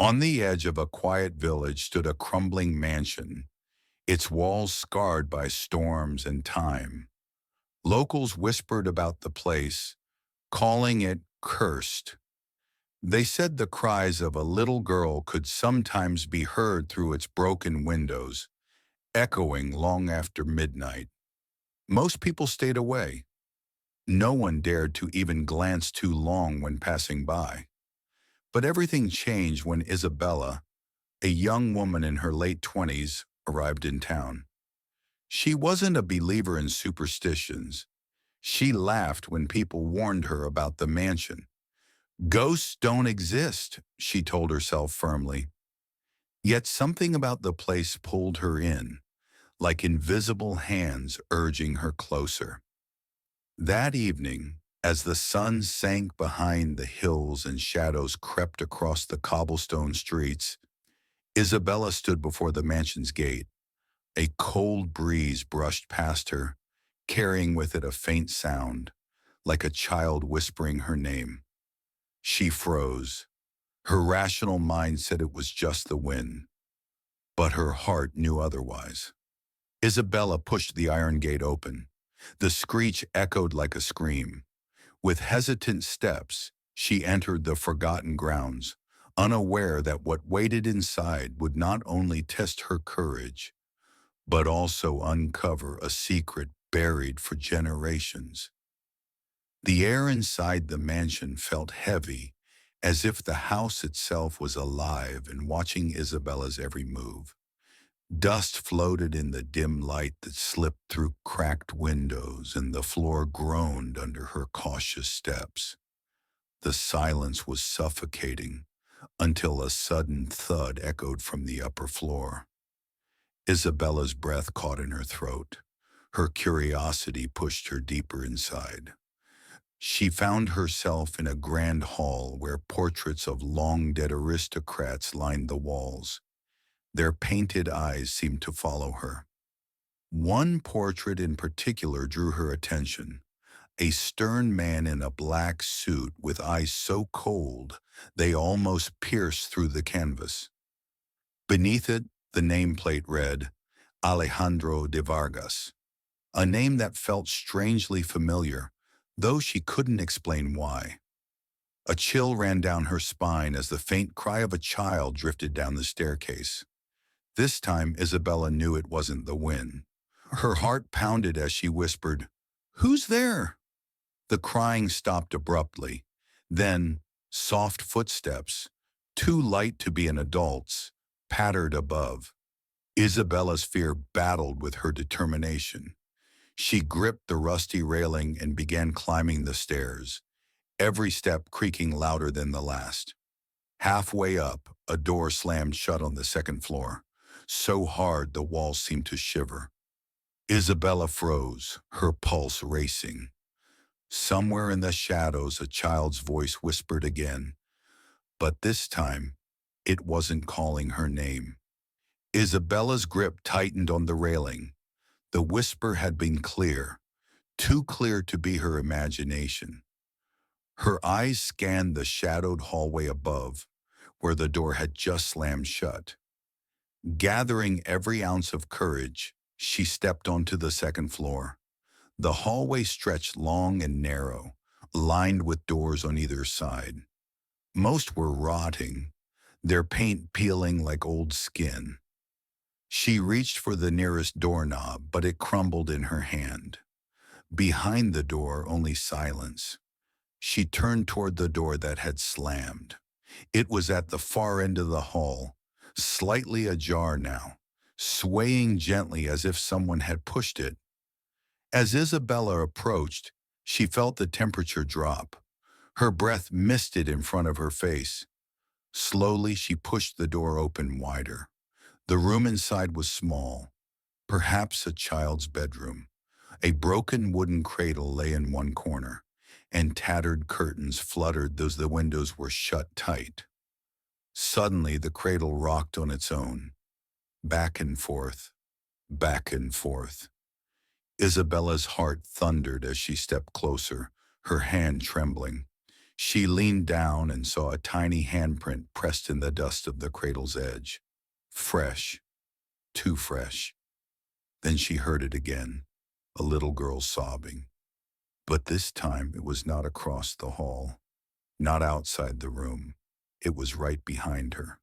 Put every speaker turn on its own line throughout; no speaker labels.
On the edge of a quiet village stood a crumbling mansion, its walls scarred by storms and time. Locals whispered about the place, calling it cursed. They said the cries of a little girl could sometimes be heard through its broken windows, echoing long after midnight. Most people stayed away. No one dared to even glance too long when passing by. But everything changed when Isabella, a young woman in her late 20s, arrived in town. She wasn't a believer in superstitions. She laughed when people warned her about the mansion. Ghosts don't exist, she told herself firmly. Yet something about the place pulled her in, like invisible hands urging her closer. That evening, as the sun sank behind the hills and shadows crept across the cobblestone streets, Isabella stood before the mansion's gate. A cold breeze brushed past her, carrying with it a faint sound, like a child whispering her name. She froze. Her rational mind said it was just the wind, but her heart knew otherwise. Isabella pushed the iron gate open. The screech echoed like a scream. With hesitant steps, she entered the forgotten grounds, unaware that what waited inside would not only test her courage, but also uncover a secret buried for generations. The air inside the mansion felt heavy, as if the house itself was alive and watching Isabella's every move. Dust floated in the dim light that slipped through cracked windows, and the floor groaned under her cautious steps. The silence was suffocating until a sudden thud echoed from the upper floor. Isabella's breath caught in her throat. Her curiosity pushed her deeper inside. She found herself in a grand hall where portraits of long-dead aristocrats lined the walls. Their painted eyes seemed to follow her. One portrait in particular drew her attention. A stern man in a black suit with eyes so cold they almost pierced through the canvas. Beneath it, the nameplate read, Alejandro de Vargas, a name that felt strangely familiar, though she couldn't explain why. A chill ran down her spine as the faint cry of a child drifted down the staircase. This time, Isabella knew it wasn't the wind. Her heart pounded as she whispered, "Who's there?" The crying stopped abruptly. Then, soft footsteps, too light to be an adult's, pattered above. Isabella's fear battled with her determination. She gripped the rusty railing and began climbing the stairs, every step creaking louder than the last. Halfway up, a door slammed shut on the second floor, so hard the walls seemed to shiver. Isabella froze, her pulse racing. Somewhere in the shadows, a child's voice whispered again, but this time, it wasn't calling her name. Isabella's grip tightened on the railing. The whisper had been clear, too clear to be her imagination. Her eyes scanned the shadowed hallway above, where the door had just slammed shut. Gathering every ounce of courage, she stepped onto the second floor. The hallway stretched long and narrow, lined with doors on either side. Most were rotting, their paint peeling like old skin. She reached for the nearest doorknob, but it crumbled in her hand. Behind the door, only silence. She turned toward the door that had slammed. It was at the far end of the hall, slightly ajar now, swaying gently as if someone had pushed it. As Isabella approached, she felt the temperature drop. Her breath misted in front of her face. Slowly, she pushed the door open wider. The room inside was small, perhaps a child's bedroom. A broken wooden cradle lay in one corner, and tattered curtains fluttered as the windows were shut tight. Suddenly, the cradle rocked on its own, back and forth, back and forth. Isabella's heart thundered as she stepped closer, her hand trembling. She leaned down and saw a tiny handprint pressed in the dust of the cradle's edge. Fresh, too fresh. Then she heard it again, a little girl sobbing. But this time it was not across the hall, not outside the room. It was right behind her.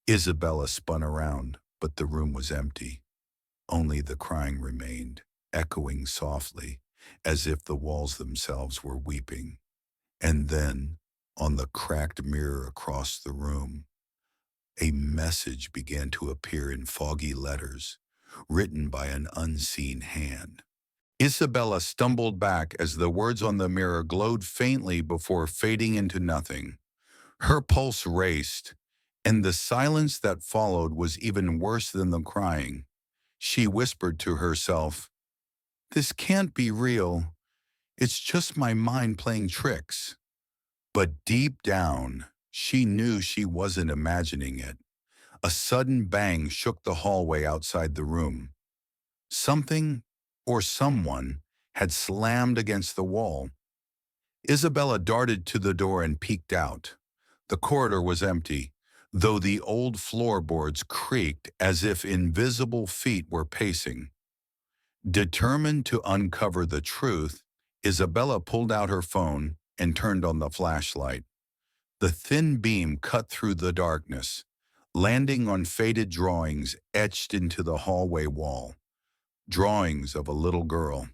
Isabella spun around, but the room was empty. Only the crying remained, echoing softly, as if the walls themselves were weeping. And then, on the cracked mirror across the room, a message began to appear in foggy letters, written by an unseen hand. Isabella stumbled back as the words on the mirror glowed faintly before fading into nothing. Her pulse raced, and the silence that followed was even worse than the crying. She whispered to herself, "This can't be real. It's just my mind playing tricks." But deep down, she knew she wasn't imagining it. A sudden bang shook the hallway outside the room. Something, or someone, had slammed against the wall. Isabella darted to the door and peeked out. The corridor was empty, though the old floorboards creaked as if invisible feet were pacing. Determined to uncover the truth, Isabella pulled out her phone and turned on the flashlight. The thin beam cut through the darkness, landing on faded drawings etched into the hallway wall. Drawings of a little girl.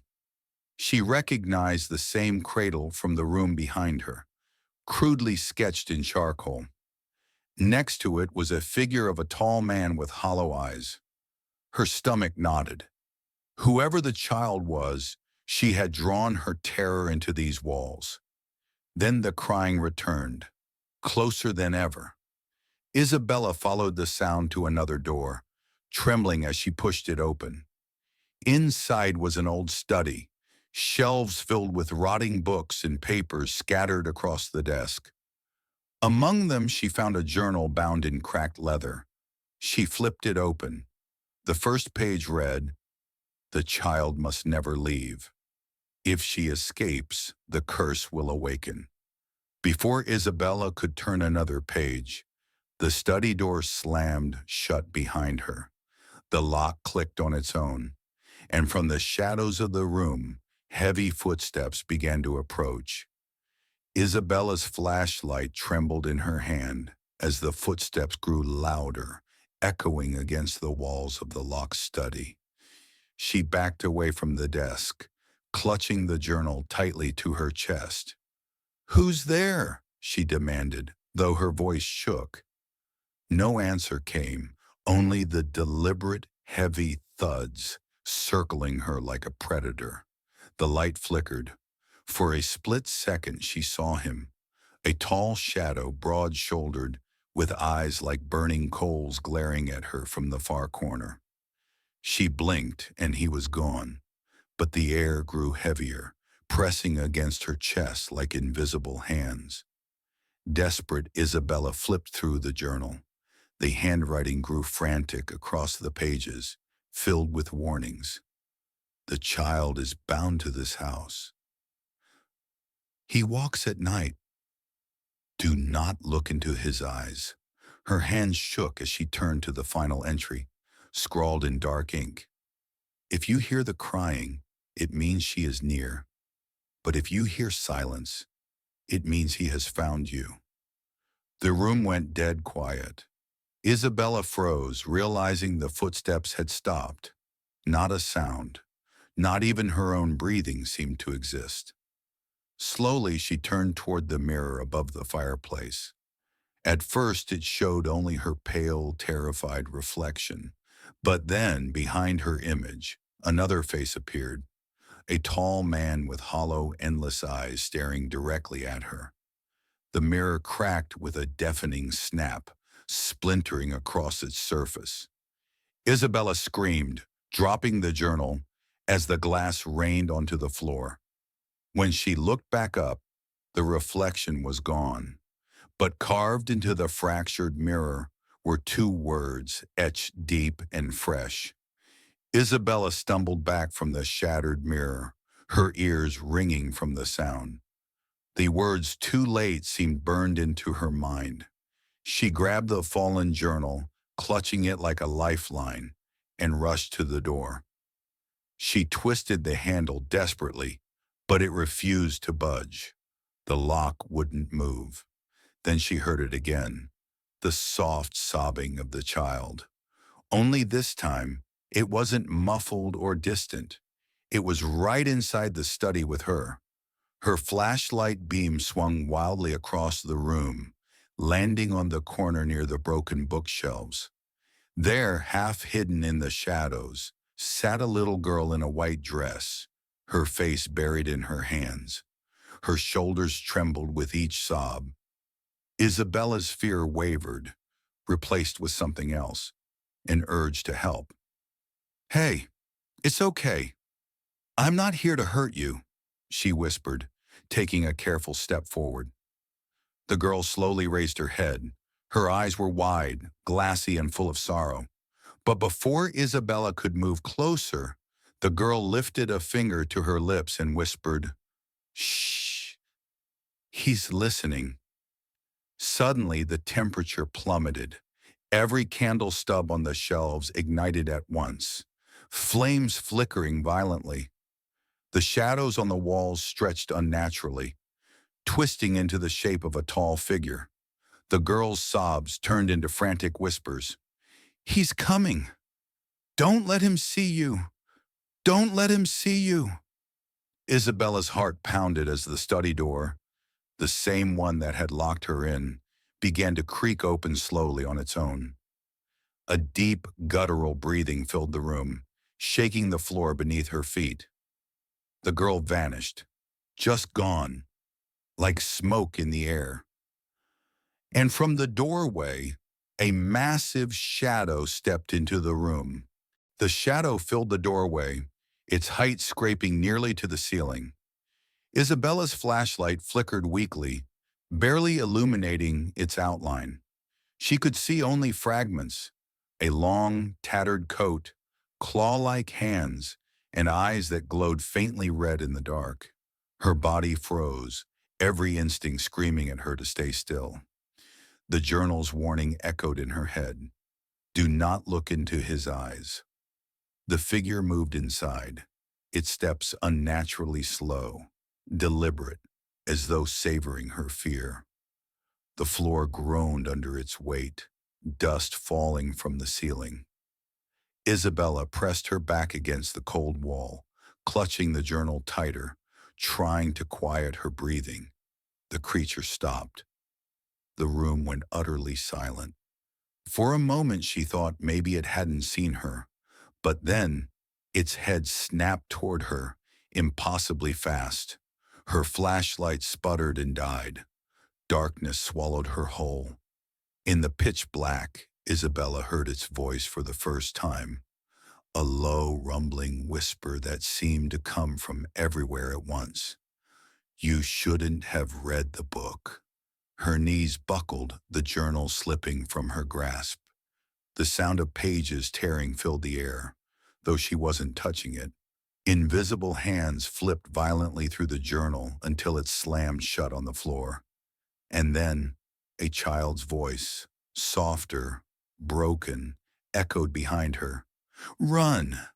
She recognized the same cradle from the room behind her, crudely sketched in charcoal. Next to it was a figure of a tall man with hollow eyes. Her stomach knotted. Whoever the child was, she had drawn her terror into these walls. Then the crying returned, closer than ever. Isabella followed the sound to another door, trembling as she pushed it open. Inside was an old study, shelves filled with rotting books and papers scattered across the desk. Among them she found a journal bound in cracked leather. She flipped it open. The first page read, "The child must never leave. If she escapes, the curse will awaken." Before Isabella could turn another page, the study door slammed shut behind her. The lock clicked on its own, and from the shadows of the room, heavy footsteps began to approach. Isabella's flashlight trembled in her hand as the footsteps grew louder, echoing against the walls of the locked study. She backed away from the desk, clutching the journal tightly to her chest. "Who's there?" she demanded, though her voice shook. No answer came, only the deliberate, heavy thuds circling her like a predator. The light flickered. For a split second she saw him, a tall shadow, broad-shouldered, with eyes like burning coals glaring at her from the far corner. She blinked and he was gone, but the air grew heavier, pressing against her chest like invisible hands. Desperate, Isabella flipped through the journal. The handwriting grew frantic across the pages, filled with warnings. "The child is bound to this house. He walks at night. Do not look into his eyes." Her hands shook as she turned to the final entry, scrawled in dark ink. "If you hear the crying, it means she is near. But if you hear silence, it means he has found you." The room went dead quiet. Isabella froze, realizing the footsteps had stopped. Not a sound, not even her own breathing seemed to exist. Slowly, she turned toward the mirror above the fireplace. At first, it showed only her pale, terrified reflection. But then, behind her image, another face appeared, a tall man with hollow, endless eyes staring directly at her. The mirror cracked with a deafening snap, splintering across its surface. Isabella screamed, dropping the journal, as the glass rained onto the floor. When she looked back up, the reflection was gone, but carved into the fractured mirror were two words etched deep and fresh. Isabella stumbled back from the shattered mirror, her ears ringing from the sound. The words "too late" seemed burned into her mind. She grabbed the fallen journal, clutching it like a lifeline, and rushed to the door. She twisted the handle desperately, but it refused to budge. The lock wouldn't move. Then she heard it again, the soft sobbing of the child. Only this time, it wasn't muffled or distant. It was right inside the study with her. Her flashlight beam swung wildly across the room, landing on the corner near the broken bookshelves. There, half hidden in the shadows, sat a little girl in a white dress, her face buried in her hands. Her shoulders trembled with each sob. Isabella's fear wavered, replaced with something else, an urge to help. "Hey, it's okay. I'm not here to hurt you," she whispered, taking a careful step forward. The girl slowly raised her head. Her eyes were wide, glassy, and full of sorrow. But before Isabella could move closer, the girl lifted a finger to her lips and whispered, "Shh, he's listening." Suddenly, the temperature plummeted. Every candle stub on the shelves ignited at once, flames flickering violently. The shadows on the walls stretched unnaturally, twisting into the shape of a tall figure. The girl's sobs turned into frantic whispers. "He's coming! Don't let him see you! Don't let him see you!" Isabella's heart pounded as the study door, the same one that had locked her in, began to creak open slowly on its own. A deep, guttural breathing filled the room, shaking the floor beneath her feet. The girl vanished, just gone, like smoke in the air. And from the doorway, a massive shadow stepped into the room. The shadow filled the doorway, its height scraping nearly to the ceiling. Isabella's flashlight flickered weakly, barely illuminating its outline. She could see only fragments, a long, tattered coat, claw-like hands, and eyes that glowed faintly red in the dark. Her body froze, every instinct screaming at her to stay still. The journal's warning echoed in her head. "Do not look into his eyes." The figure moved inside, its steps unnaturally slow, deliberate, as though savoring her fear. The floor groaned under its weight, dust falling from the ceiling. Isabella pressed her back against the cold wall, clutching the journal tighter, trying to quiet her breathing. The creature stopped. The room went utterly silent. For a moment she thought maybe it hadn't seen her, but then its head snapped toward her, impossibly fast. Her flashlight sputtered and died. Darkness swallowed her whole. In the pitch black, Isabella heard its voice for the first time, a low, rumbling whisper that seemed to come from everywhere at once. "You shouldn't have read the book." Her knees buckled, the journal slipping from her grasp. The sound of pages tearing filled the air, though she wasn't touching it. Invisible hands flipped violently through the journal until it slammed shut on the floor. And then, a child's voice, softer, broken, echoed behind her. "Run!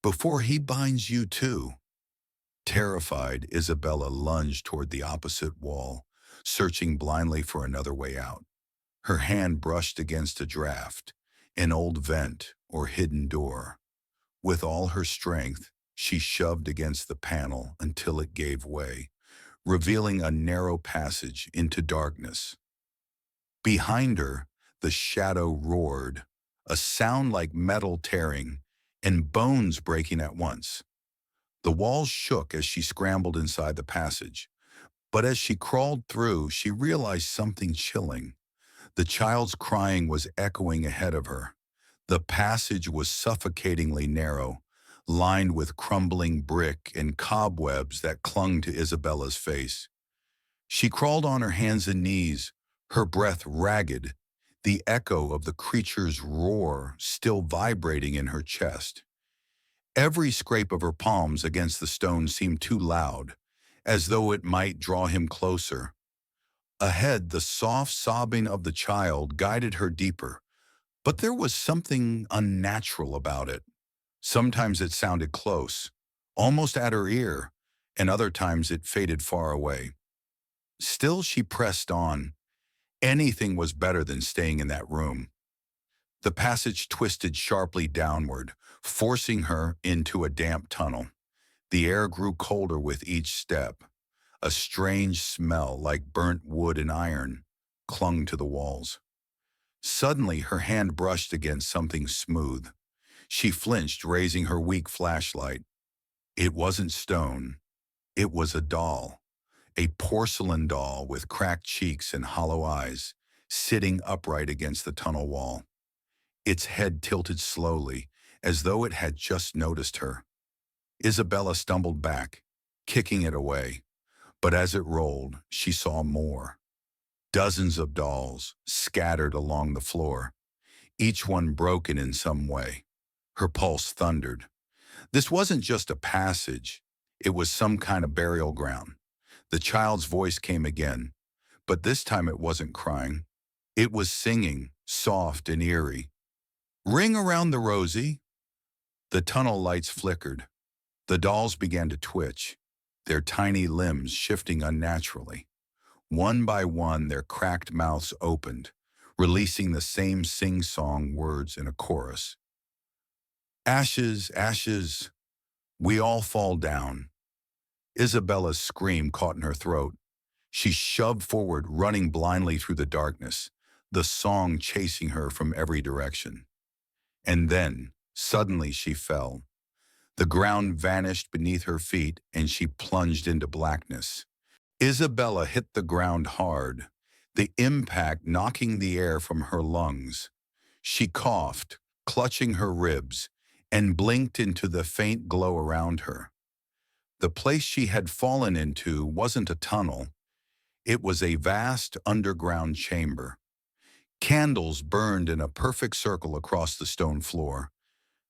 Before he binds you too." Terrified, Isabella lunged toward the opposite wall, searching blindly for another way out. Her hand brushed against a draft, an old vent or hidden door. With all her strength, she shoved against the panel until it gave way, revealing a narrow passage into darkness. Behind her, the shadow roared, a sound like metal tearing and bones breaking at once. The walls shook as she scrambled inside the passage, but as she crawled through, she realized something chilling. The child's crying was echoing ahead of her. The passage was suffocatingly narrow, lined with crumbling brick and cobwebs that clung to Isabella's face. She crawled on her hands and knees, her breath ragged, the echo of the creature's roar still vibrating in her chest. Every scrape of her palms against the stone seemed too loud, as though it might draw him closer. Ahead, the soft sobbing of the child guided her deeper, but there was something unnatural about it. Sometimes it sounded close, almost at her ear, and other times it faded far away. Still, she pressed on. Anything was better than staying in that room. The passage twisted sharply downward, forcing her into a damp tunnel. The air grew colder with each step. A strange smell, like burnt wood and iron, clung to the walls. Suddenly, her hand brushed against something smooth. She flinched, raising her weak flashlight. It wasn't stone. It was a doll. A porcelain doll with cracked cheeks and hollow eyes, sitting upright against the tunnel wall. Its head tilted slowly, as though it had just noticed her. Isabella stumbled back, kicking it away. But as it rolled, she saw more. Dozens of dolls scattered along the floor, each one broken in some way. Her pulse thundered. This wasn't just a passage. It was some kind of burial ground. The child's voice came again, but this time it wasn't crying. It was singing, soft and eerie. Ring around the rosy. The tunnel lights flickered. The dolls began to twitch, their tiny limbs shifting unnaturally. One by one, their cracked mouths opened, releasing the same sing-song words in a chorus. Ashes, ashes, we all fall down. Isabella's scream caught in her throat. She shoved forward, running blindly through the darkness, the song chasing her from every direction. And then, suddenly she fell. The ground vanished beneath her feet, and she plunged into blackness. Isabella hit the ground hard, the impact knocking the air from her lungs. She coughed, clutching her ribs, and blinked into the faint glow around her. The place she had fallen into wasn't a tunnel. It was a vast underground chamber. Candles burned in a perfect circle across the stone floor,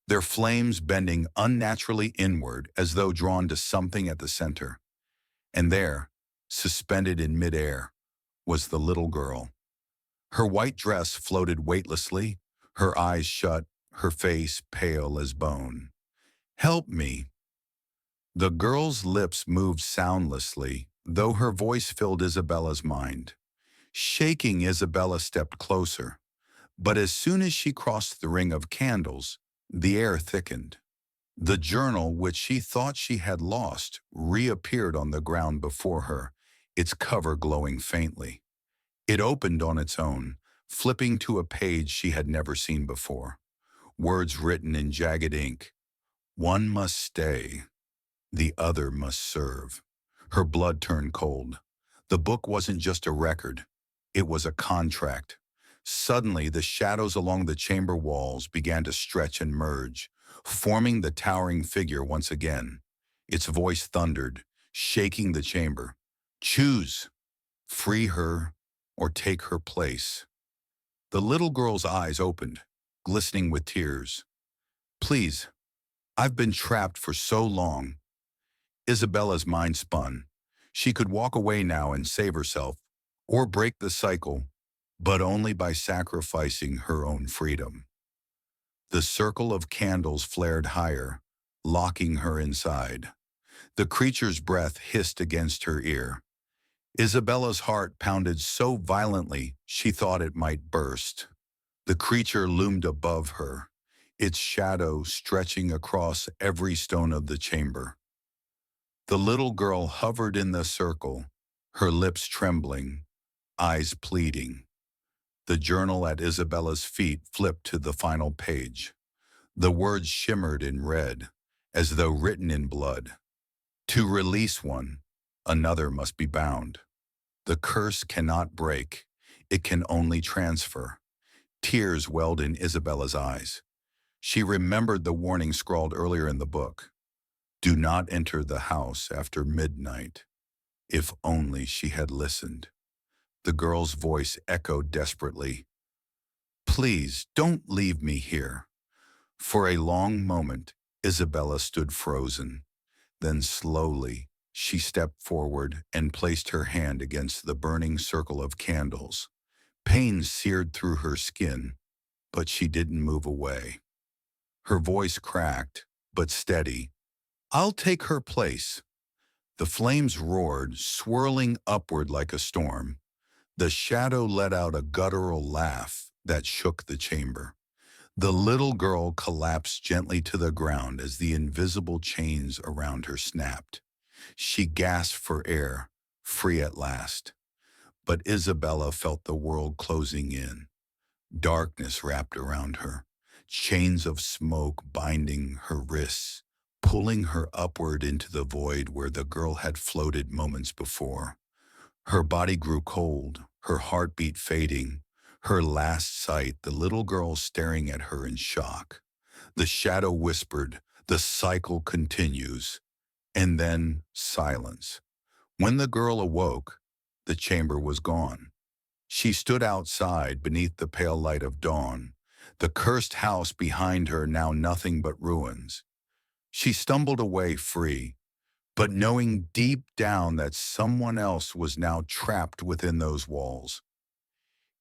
their flames bending unnaturally inward as though drawn to something at the center. And there, suspended in midair, was the little girl. Her white dress floated weightlessly, her eyes shut, her face pale as bone. Help me. The girl's lips moved soundlessly, though her voice filled Isabella's mind. Shaking, Isabella stepped closer. But as soon as she crossed the ring of candles, the air thickened. The journal, which she thought she had lost, reappeared on the ground before her, its cover glowing faintly. It opened on its own, flipping to a page she had never seen before. Words written in jagged ink. One must stay. The other must serve. Her blood turned cold. The book wasn't just a record. It was a contract. Suddenly, the shadows along the chamber walls began to stretch and merge, forming the towering figure once again. Its voice thundered, shaking the chamber. Choose. Free her or take her place. The little girl's eyes opened, glistening with tears. Please, I've been trapped for so long. Isabella's mind spun. She could walk away now and save herself, or break the cycle, but only by sacrificing her own freedom. The circle of candles flared higher, locking her inside. The creature's breath hissed against her ear. Isabella's heart pounded so violently she thought it might burst. The creature loomed above her, its shadow stretching across every stone of the chamber. The little girl hovered in the circle, her lips trembling, eyes pleading. The journal at Isabella's feet flipped to the final page. The words shimmered in red, as though written in blood. To release one, another must be bound. The curse cannot break. It can only transfer. Tears welled in Isabella's eyes. She remembered the warning scrawled earlier in the book. Do not enter the house after midnight. If only she had listened. The girl's voice echoed desperately. Please, don't leave me here. For a long moment, Isabella stood frozen. Then slowly, She stepped forward and placed her hand against the burning circle of candles. Pain seared through her skin, but she didn't move away. Her voice cracked, but steady. "I'll take her place." The flames roared, swirling upward like a storm. The shadow let out a guttural laugh that shook the chamber. The little girl collapsed gently to the ground as the invisible chains around her snapped. She gasped for air, free at last. But Isabella felt the world closing in. Darkness wrapped around her, chains of smoke binding her wrists, pulling her upward into the void where the girl had floated moments before. Her body grew cold, her heartbeat fading, her last sight, the little girl staring at her in shock. The shadow whispered, "The cycle continues." And then silence. When the girl awoke, the chamber was gone. She stood outside beneath the pale light of dawn, the cursed house behind her now nothing but ruins. She stumbled away free, but knowing deep down that someone else was now trapped within those walls.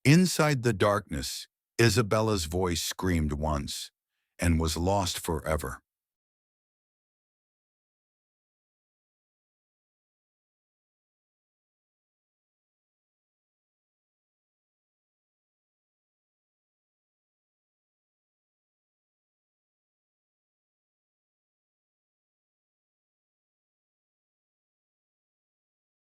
Inside the darkness, Isabella's voice screamed once and was lost forever.